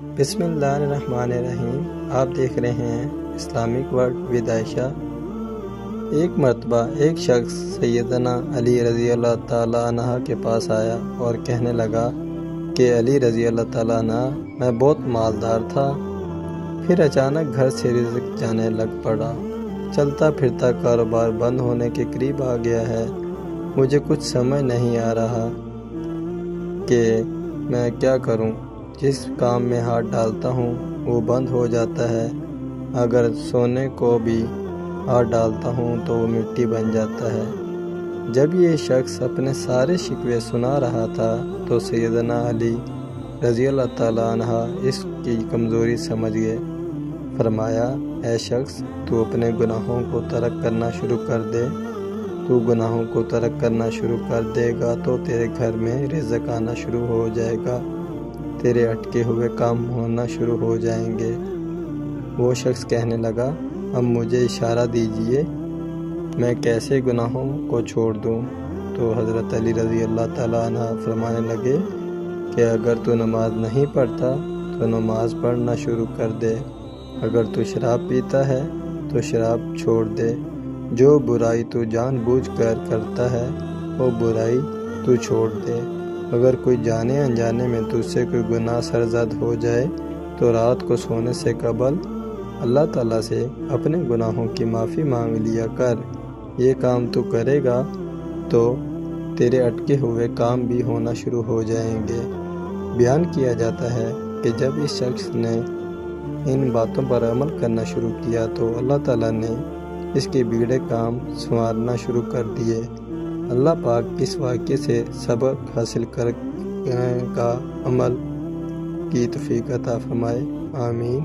بسم اللہ الرحمن الرحیم۔ آپ دیکھ رہے ہیں اسلامک ورلڈ ود عائشہ۔ ایک مرتبہ ایک شخص سیدنا علی رضی اللہ تعالیٰ عنہ کے پاس آیا اور کہنے لگا کہ علی رضی اللہ تعالیٰ عنہ، میں بہت مالدار تھا، پھر اچانک گھر سے رزق جانے لگ پڑا، چلتا پھرتا کاروبار بند ہونے کے قریب آ گیا ہے، مجھے کچھ سمجھ نہیں آ رہا کہ میں کیا کروں۔ جس کام میں ہاتھ ڈالتا ہوں وہ بند ہو جاتا ہے، اگر سونے کو بھی ہاتھ ڈالتا ہوں تو وہ مٹی بن جاتا ہے۔ جب یہ شخص اپنے سارے شکوے سنا رہا تھا تو سیدنا علی رضی اللہ تعالیٰ عنہ اس کی کمزوری سمجھ گئے۔ فرمایا، اے شخص، تو اپنے گناہوں کو ترک کرنا شروع کر دے۔ تو گناہوں کو ترک کرنا شروع کر دے گا تو تیرے گھر میں رزق آنا شروع ہو جائے گا، تیرے اٹکے ہوئے کام ہونا شروع ہو جائیں گے۔ وہ شخص کہنے لگا، اب مجھے اشارہ دیجئے، میں کیسے گناہوں کو چھوڑ دوں؟ تو حضرت علی رضی اللہ تعالیٰ عنہ فرمانے لگے کہ اگر تو نماز نہیں پڑھتا تو نماز پڑھنا شروع کر دے، اگر تو شراب پیتا ہے تو شراب چھوڑ دے، جو برائی تو جان بوجھ کر کرتا ہے وہ برائی تو چھوڑ دے، اگر کوئی جانے انجانے میں تجھ سے کوئی گناہ سرزد ہو جائے تو رات کو سونے سے قبل اللہ تعالیٰ سے اپنے گناہوں کی معافی مانگ لیا کر۔ یہ کام تو کرے گا تو تیرے اٹکے ہوئے کام بھی ہونا شروع ہو جائیں گے۔ بیان کیا جاتا ہے کہ جب اس شخص نے ان باتوں پر عمل کرنا شروع کیا تو اللہ تعالیٰ نے اس کے بگڑے کام سنوارنا شروع کر دیے۔ اللہ پاک اس واقعے سے سبق حاصل کر کا عمل کی توفیق عطا فرمائے، آمین۔